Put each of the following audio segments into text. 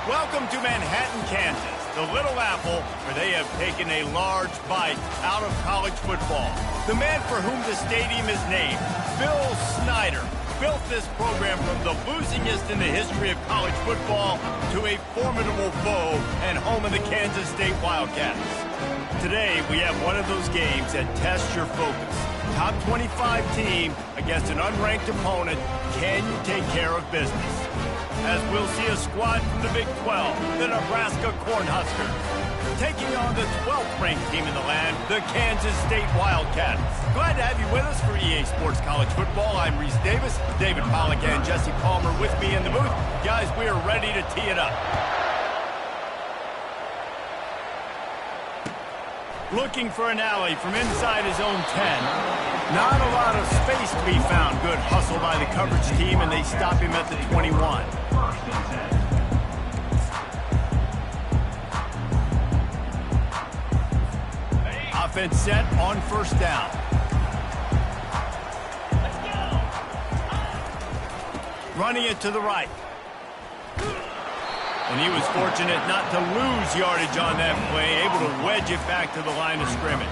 Welcome to Manhattan, Kansas, the Little Apple, where they have taken a large bite out of college football. The man for whom the stadium is named, Bill Snyder, built this program from the losingest in the history of college football to a formidable foe and home of the Kansas State Wildcats. Today, we have one of those games that tests your focus. Top 25 team against an unranked opponent. Can you take care of business? As we'll see a squad from the Big 12, the Nebraska Cornhuskers, taking on the 12th ranked team in the land, the Kansas State Wildcats. Glad to have you with us for EA Sports College Football. I'm Reese Davis, David Pollack and Jesse Palmer with me in the booth. Guys, we are ready to tee it up. Looking for an alley from inside his own 10. Not a lot of space to be found. Good hustle by the coverage team, and they stop him at the 21. Offense set on first down. Running it to the right. And he was fortunate not to lose yardage on that play, able to wedge it back to the line of scrimmage.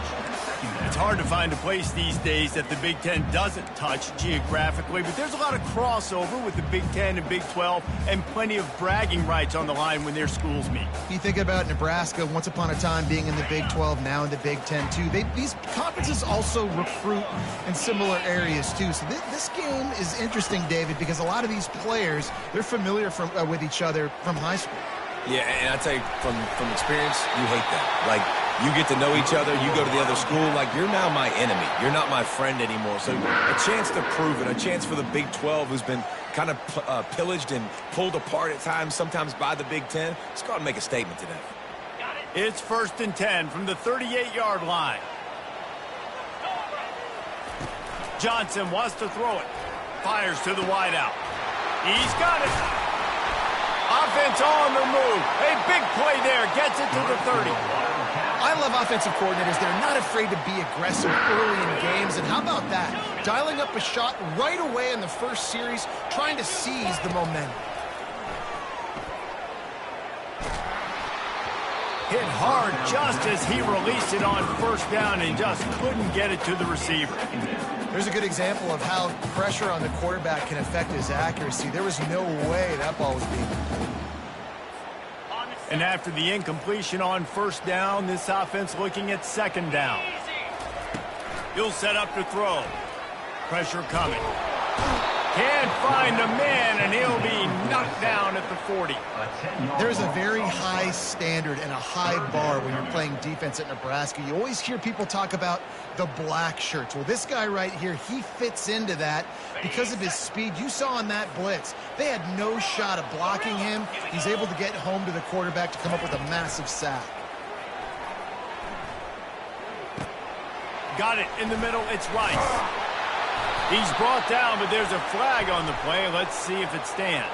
It's hard to find a place these days that the Big Ten doesn't touch geographically, but there's a lot of crossover with the Big Ten and Big 12 and plenty of bragging rights on the line when their schools meet. You think about Nebraska once upon a time being in the Big 12, now in the Big 10 too. These conferences also recruit in similar areas too. So this game is interesting, David, because a lot of these players, they're familiar with each other from high school. Yeah, and I tell you, from experience, you hate that. Like, you get to know each other, you go to the other school, like, you're now my enemy. You're not my friend anymore. So a chance to prove it, a chance for the Big 12, who's been kind of pillaged and pulled apart at times, sometimes by the Big 10. Let's go out and make a statement today. It's 1st and 10 from the 38-yard line. Johnson wants to throw it. Fires to the wideout. He's got it. Offense on the move. A big play there. Gets it to the 30. I love offensive coordinators. They're not afraid to be aggressive early in games. And how about that? Dialing up a shot right away in the first series, trying to seize the momentum. Hit hard just as he released it on first down and just couldn't get it to the receiver. There's a good example of how pressure on the quarterback can affect his accuracy. There was no way that ball was being completed. And after the incompletion on first down, this offense looking at second down. He'll set up to throw. Pressure coming. Can't find a man, and he'll be knocked down at the 40. There's a very high standard and a high bar when you're playing defense at Nebraska. You always hear people talk about the black shirts. Well, this guy right here, he fits into that because of his speed. You saw on that blitz, they had no shot of blocking him. He's able to get home to the quarterback to come up with a massive sack. Got it in the middle. It's Rice. He's brought down, but there's a flag on the play. Let's see if it stands.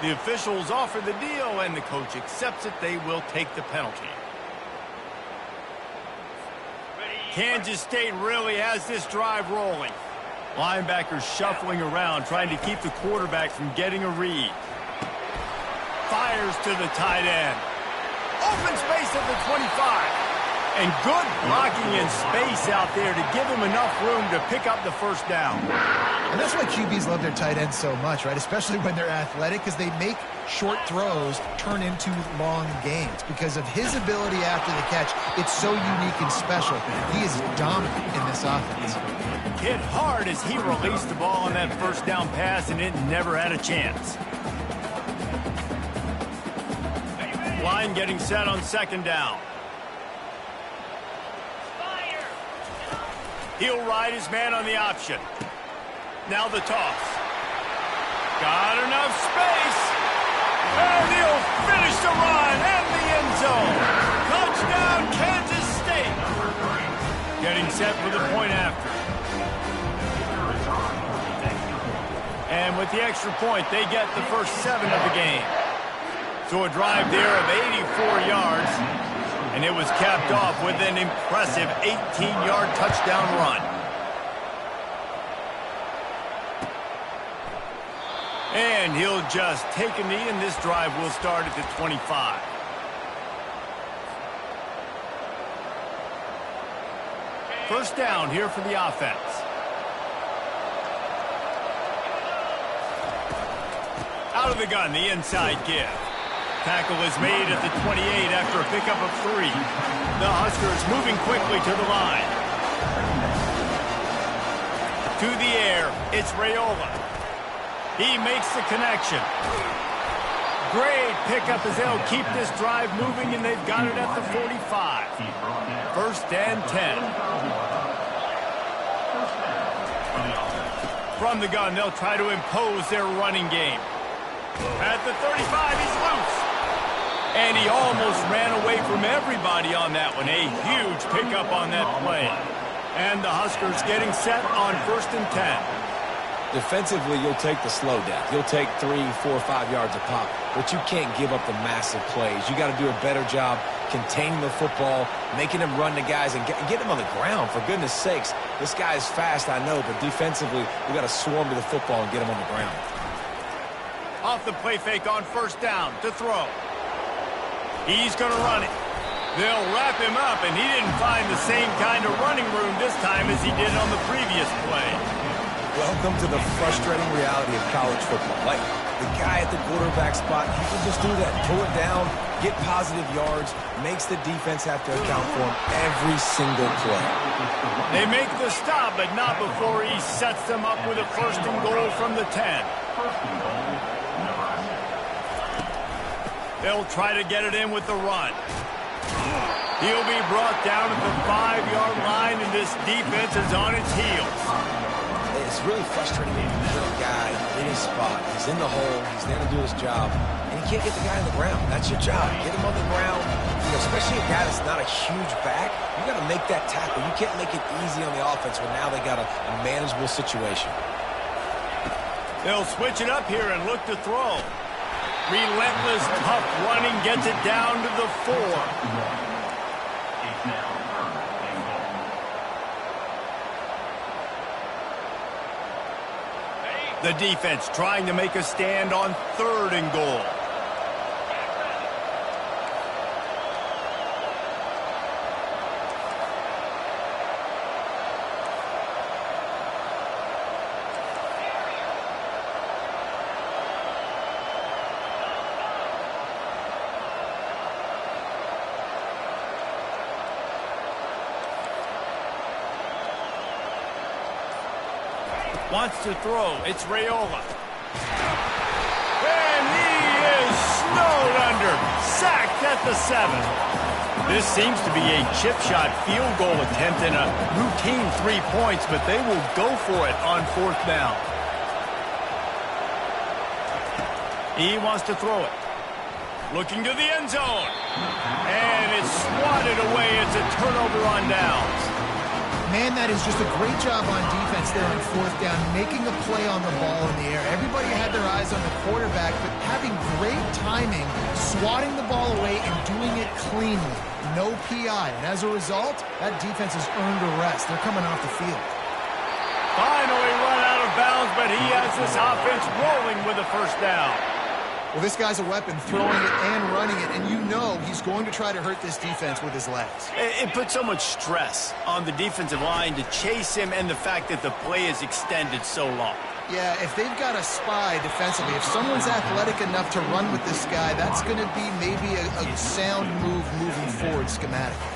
The officials offer the deal, and the coach accepts it. They will take the penalty. Kansas State really has this drive rolling. Linebackers shuffling around, trying to keep the quarterback from getting a read. Fires to the tight end. Open space at the 25. And good blocking in space out there to give him enough room to pick up the first down. And that's why QBs love their tight ends so much, right? Especially when they're athletic, because they make short throws turn into long gains. Because of his ability after the catch, it's so unique and special. He is dominant in this offense. Hit hard as he released the ball on that first down pass, and it never had a chance. Line getting set on second down. He'll ride his man on the option. Now the toss. Got enough space. And he'll finish the run and the end zone. Touchdown, Kansas State. Getting set for the point after. And with the extra point, they get the first 7 of the game. So a drive there of 84 yards. And it was capped off with an impressive 18-yard touchdown run. And he'll just take a knee, and this drive will start at the 25. First down here for the offense. Out of the gun, the inside give. Tackle is made at the 28 after a pickup of 3. The Huskers moving quickly to the line. To the air, it's Raiola. He makes the connection. Great pickup as they'll keep this drive moving, and they've got it at the 45. First and 10. From the gun, they'll try to impose their running game. At the 35, he's loose. And he almost ran away from everybody on that one. A huge pickup on that play. And the Huskers getting set on first and 10. Defensively, you'll take the slow down. You'll take 3, 4, 5 yards a pop, but you can't give up the massive plays. You got to do a better job containing the football, making them run the guys, and get them on the ground. For goodness sakes, this guy is fast, I know, but defensively, we got to swarm to the football and get him on the ground. Off the play fake on first down to throw. He's going to run it. They'll wrap him up, and he didn't find the same kind of running room this time as he did on the previous play. Welcome to the frustrating reality of college football. Like, the guy at the quarterback spot, he can just do that. Pull it down, get positive yards, makes the defense have to account for him every single play. They make the stop, but not before he sets them up with a first and goal from the 10. They'll try to get it in with the run. He'll be brought down at the 5-yard line, and this defense is on its heels. It's really frustrating when you put a guy in his spot. He's in the hole. He's there to do his job. And you can't get the guy on the ground. That's your job. Get him on the ground. You know, especially a guy that's not a huge back. You got to make that tackle. You can't make it easy on the offense when now they got a manageable situation. They'll switch it up here and look to throw. Relentless, tough running gets it down to the 4. The defense trying to make a stand on third and goal. Wants to throw. It's Raiola. And he is snowed under. Sacked at the 7. This seems to be a chip shot field goal attempt and a routine 3 points, but they will go for it on fourth down. He wants to throw it. Looking to the end zone. And it's swatted away. It's a turnover on downs. Man, that is just a great job on defense there on fourth down, making a play on the ball in the air. Everybody had their eyes on the quarterback, but having great timing, swatting the ball away and doing it cleanly. No PI. And as a result, that defense has earned a rest. They're coming off the field. Finally run out of bounds, but he has this offense rolling with a first down. Well, this guy's a weapon, throwing it and running it, and you know he's going to try to hurt this defense with his legs. It puts so much stress on the defensive line to chase him and the fact that the play is extended so long. Yeah, if they've got a spy defensively, if someone's athletic enough to run with this guy, that's going to be maybe a sound move moving forward schematically.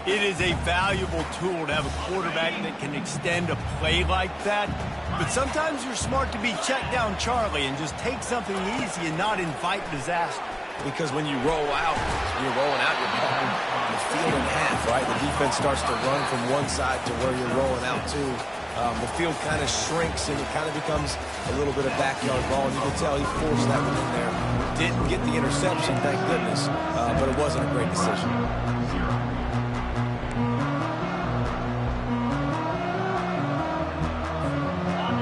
It is a valuable tool to have a quarterback that can extend a play like that. But sometimes you're smart to be check down Charlie and just take something easy and not invite disaster. Because when you roll out, you're rolling out, you're blocking the field in half, right? The defense starts to run from one side to where you're rolling out to. The field kind of shrinks and it kind of becomes a little bit of backyard ball. And you can tell he forced that one in there. Didn't get the interception, thank goodness, but it wasn't a great decision.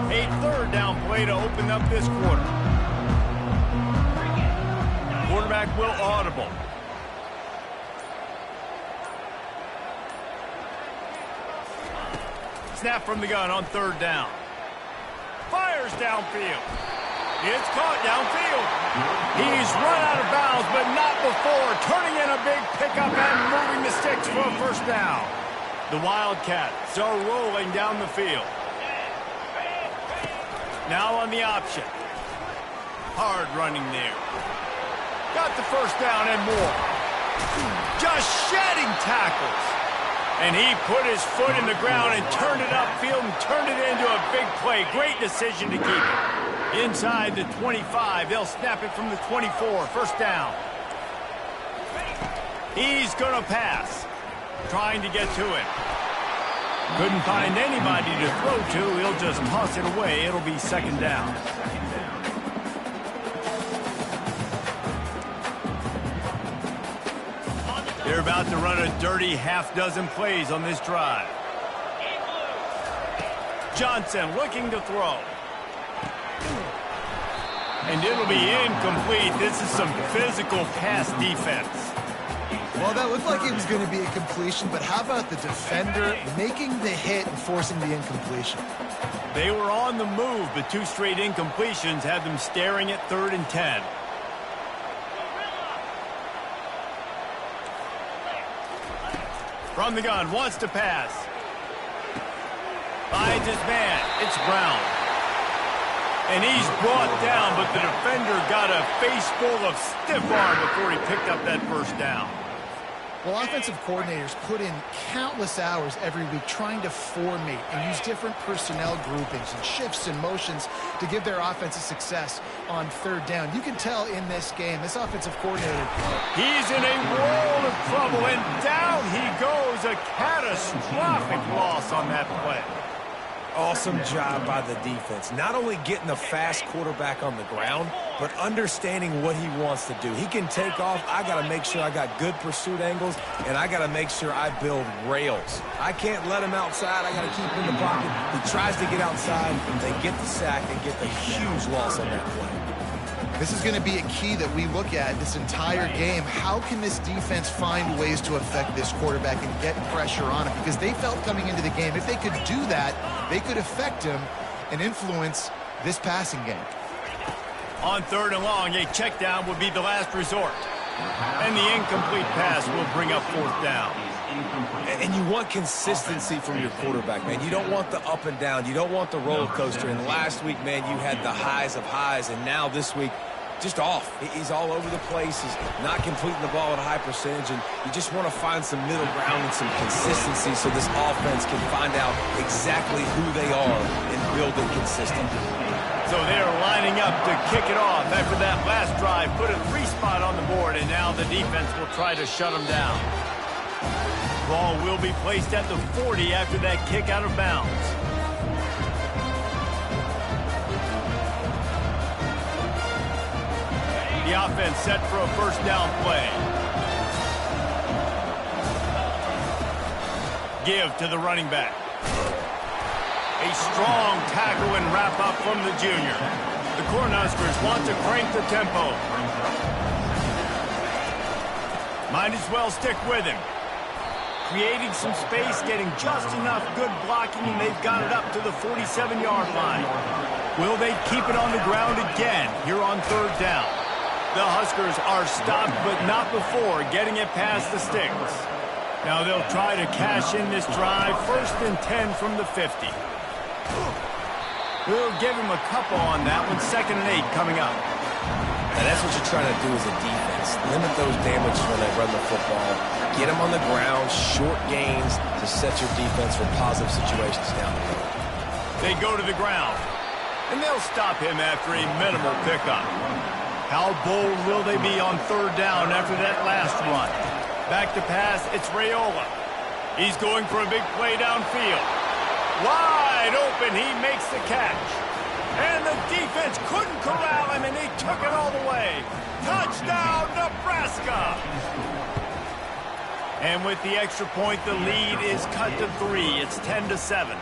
A third down play to open up this quarter. Quarterback will audible. Snap from the gun on third down. Fires downfield. It's caught downfield. He's run out of bounds, but not before turning in a big pickup and moving the sticks for a first down. The Wildcats are rolling down the field. Now on the option. Hard running there. Got the first down and more. Just shedding tackles. And he put his foot in the ground and turned it upfield and turned it into a big play. Great decision to keep it. Inside the 25, they'll snap it from the 24. First down. He's going to pass. Trying to get to it. Couldn't find anybody to throw to. He'll just toss it away. It'll be second down. They're about to run a dirty half-dozen plays on this drive. Johnson looking to throw. And it'll be incomplete. This is some physical pass defense. Well, that looked like it was going to be a completion, but how about the defender making the hit and forcing the incompletion? They were on the move, but two straight incompletions had them staring at 3rd and 10. From the gun, wants to pass. Finds his man. It's Brown. And he's brought down, but the defender got a face full of stiff arm before he picked up that first down. Well, offensive coordinators put in countless hours every week trying to formate and use different personnel groupings and shifts and motions to give their offensive success on 3rd down. You can tell in this game, this offensive coordinator, he's in a world of trouble, and down he goes. A catastrophic loss on that play. Awesome job by the defense. Not only getting a fast quarterback on the ground, but understanding what he wants to do. He can take off. I got to make sure I got good pursuit angles, and I got to make sure I build rails. I can't let him outside. I got to keep him in the pocket. He tries to get outside. They get the sack and get the huge loss on that play. this is going to be a key that we look at this entire game. How can this defense find ways to affect this quarterback and get pressure on him? Because they felt coming into the game, if they could do that, they could affect him and influence this passing game. On 3rd and long, a check down would be the last resort. And the incomplete pass will bring up 4th down. And you want consistency from your quarterback, man. You don't want the up and down. You don't want the roller coaster. And last week, man, you had the highs of highs. And now this week, just off. He's all over the place. He's not completing the ball at a high percentage. And you just want to find some middle ground and some consistency so this offense can find out exactly who they are and build it consistently. So they're lining up to kick it off after that last drive. Put a 3-spot on the board, and now the defense will try to shut them down. Ball will be placed at the 40 after that kick out of bounds. The offense set for a 1st down play. Give to the running back. A strong tackle and wrap-up from the junior. The Cornhuskers want to crank the tempo. Might as well stick with him. Creating some space, getting just enough good blocking, and they've got it up to the 47-yard line. Will they keep it on the ground again here on 3rd down? The Huskers are stopped, but not before getting it past the sticks. Now they'll try to cash in this drive. 1st and 10 from the 50. We'll give him a couple on that one. 2nd and 8 coming up. And that's what you're trying to do as a defense. Limit those damages when they run the football. Get them on the ground, short gains to set your defense for positive situations down the road. They go to the ground, and they'll stop him after a minimal pickup. How bold will they be on 3rd down after that last run? Back to pass, it's Raiola. He's going for a big play downfield. Wide open, he makes the catch. And the defense couldn't corral him, and he took it all the way. Touchdown, Nebraska! And with the extra point, the lead is cut to 3. It's 10-7.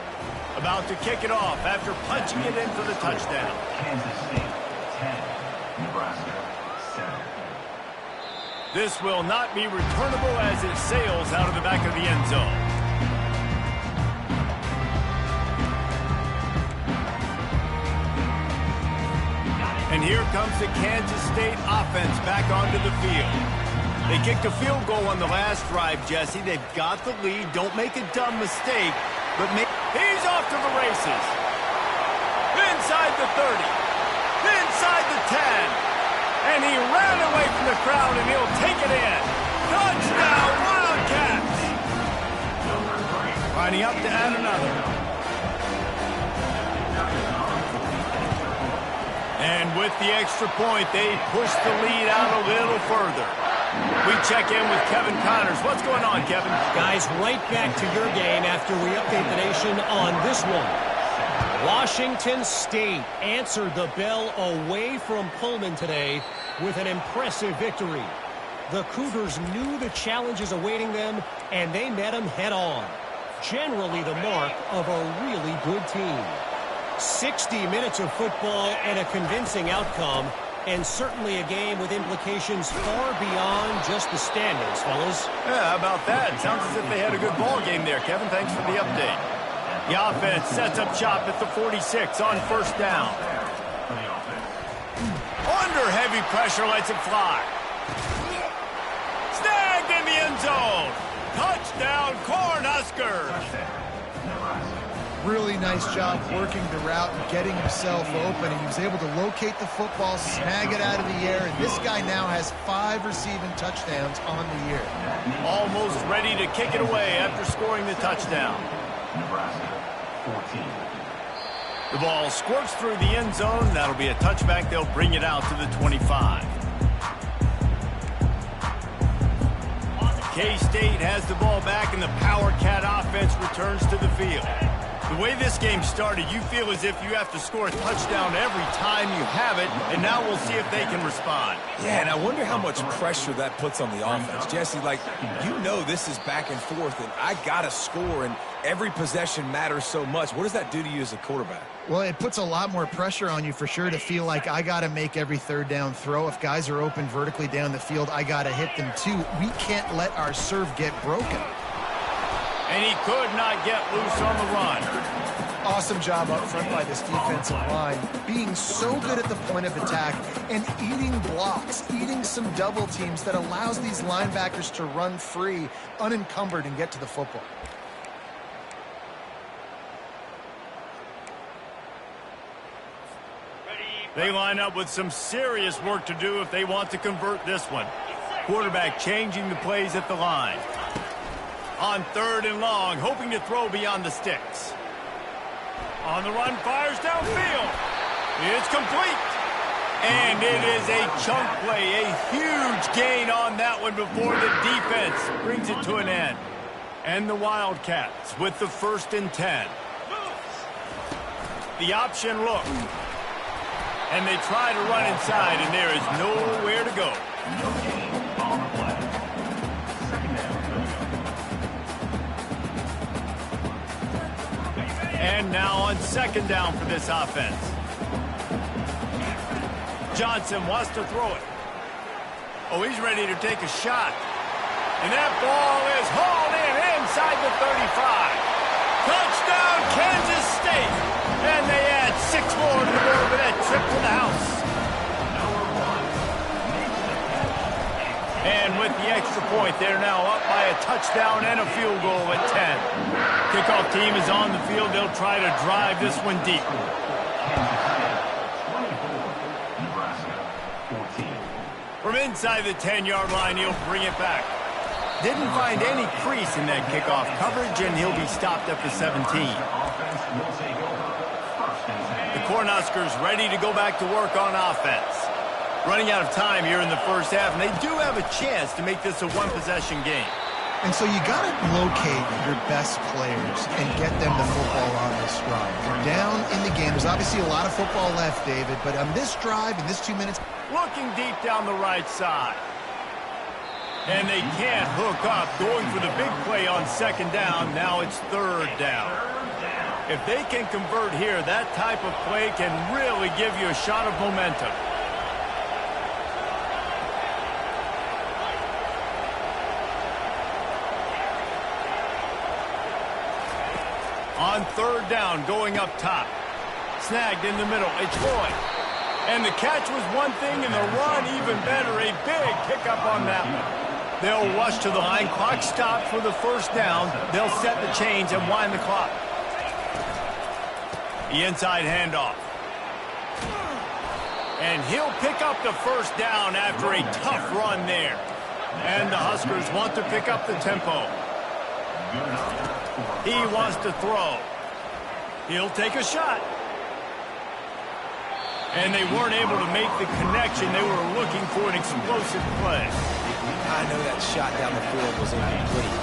About to kick it off after punching it in for the touchdown. Kansas State, 10. Nebraska, 7. This will not be returnable as it sails out of the back of the end zone. comes the Kansas State offense back onto the field. They kicked a field goal on the last drive, Jesse. They've got the lead. Don't make a dumb mistake. But he's off to the races. Inside the 30. Inside the 10. And he ran away from the crowd, and he'll take it in. Touchdown, Wildcats! Lining up to add another. And with the extra point, they push the lead out a little further. We check in with Kevin Connors. What's going on, Kevin? Guys, right back to your game after we update the nation on this one. Washington State answered the bell away from Pullman today with an impressive victory. The Cougars knew the challenges awaiting them, and they met them head-on. Generally the mark of a really good team. 60 minutes of football and a convincing outcome, and certainly a game with implications far beyond just the standings, fellas. Yeah, how about that? Sounds as if they had a good ball game there, Kevin. Thanks for the update. The offense sets up shop at the 46 on first down. Under heavy pressure, lets it fly. Snagged in the end zone. Touchdown, Cornhuskers. Really nice job working the route and getting himself open. And he was able to locate the football, snag it out of the air. And this guy now has 5 receiving touchdowns on the year. Almost ready to kick it away after scoring the touchdown. Nebraska, 14. The ball squirts through the end zone. That'll be a touchback. They'll bring it out to the 25. K-State has the ball back, and the Power Cat offense returns to the field. The way this game started, you feel as if you have to score a touchdown every time you have it, and now we'll see if they can respond. Yeah, and I wonder how much pressure that puts on the offense. Jesse, like, you know this is back and forth, and I got to score, and every possession matters so much. What does that do to you as a quarterback? Well, it puts a lot more pressure on you for sure to feel like I got to make every third down throw. If guys are open vertically down the field, I got to hit them too. We can't let our serve get broken. And he could not get loose on the run. Awesome job up front by this defensive line, being so good at the point of attack and eating blocks, eating some double teams that allows these linebackers to run free, unencumbered, and get to the football. They line up with some serious work to do if they want to convert this one. Quarterback changing the plays at the line. On third and long, hoping to throw beyond the sticks. On the run, fires downfield. It's complete. And it is a chunk play, a huge gain on that one before the defense brings it to an end. And the Wildcats with the 1st and 10. The option look. And they try to run inside, and there is nowhere to go. No gain on the play. Second down. And now on second down for this offense. Johnson wants to throw it. Oh, he's ready to take a shot. And that ball is hauled in inside the 35. Touchdown, Kansas State. And they add 6 more to the board with that trip to the house. And with the extra point, they're now up by a touchdown and a field goal at 10. Kickoff team is on the field. They'll try to drive this one deep. From inside the 10-yard line, he'll bring it back. Didn't find any crease in that kickoff coverage, and he'll be stopped at the 17. The Cornhuskers ready to go back to work on offense. Running out of time here in the first half, and they do have a chance to make this a one-possession game. And so you got to locate your best players and get them the football on this drive. They're down in the game. There's obviously a lot of football left, David, but on this drive, in this 2 minutes... Looking deep down the right side. And they can't hook up, going for the big play on second down. Now it's third down. If they can convert here, that type of play can really give you a shot of momentum. On third down, going up top. Snagged in the middle. It's Floyd. And the catch was one thing, and the run even better. A big pickup on that one. They'll rush to the line. Clock stopped for the first down. They'll set the chains and wind the clock. The inside handoff. And he'll pick up the first down after a tough run there. And the Huskers want to pick up the tempo. He wants to throw. He'll take a shot. And they weren't able to make the connection. They were looking for an explosive play. I know that shot down the field was incomplete,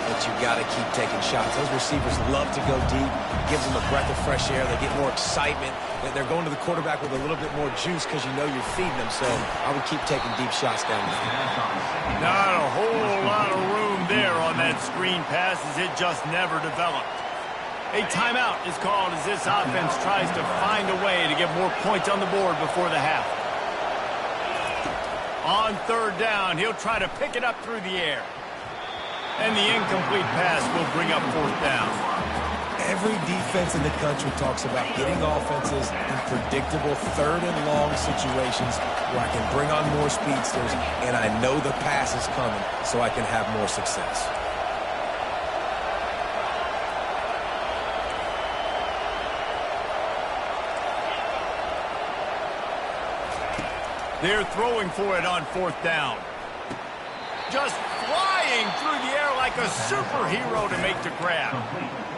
but you got to keep taking shots. Those receivers love to go deep. It gives them a breath of fresh air. They get more excitement. They're going to the quarterback with a little bit more juice because you know you're feeding them. So I would keep taking deep shots down the field. Not a whole lot of room there on that screen pass as it just never developed. A timeout is called as this offense tries to find a way to get more points on the board before the half. On third down, he'll try to pick it up through the air. And the incomplete pass will bring up fourth down. Every defense in the country talks about getting offenses in predictable third and long situations where I can bring on more speedsters and I know the pass is coming so I can have more success. They're throwing for it on fourth down. Just flying through the air like a superhero to make the grab.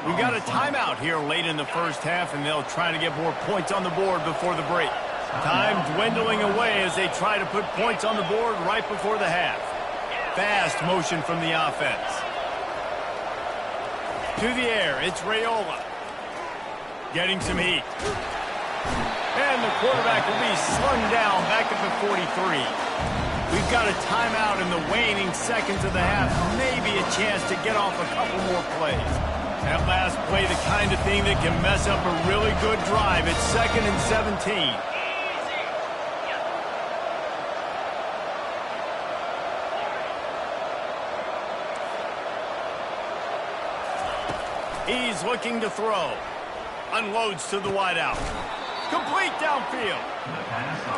We've got a timeout here late in the first half, and they'll try to get more points on the board before the break. Time dwindling away as they try to put points on the board right before the half. Fast motion from the offense. To the air, it's Raiola. Getting some heat. And the quarterback will be slung down back at the 43. We've got a timeout in the waning seconds of the half. Maybe a chance to get off a couple more plays. That last play, the kind of thing that can mess up a really good drive. It's 2nd and 17. He's looking to throw. Unloads to the wideout. Complete downfield.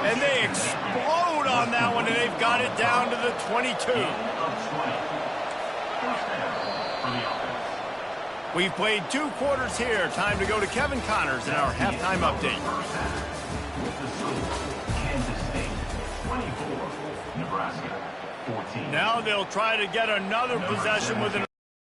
And they explode on that one, and they've got it down to the 22. We've played 2 quarters here. Time to go to Kevin Connors in our halftime update. Kansas State 24, Nebraska 14. Now they'll try to get another possession with an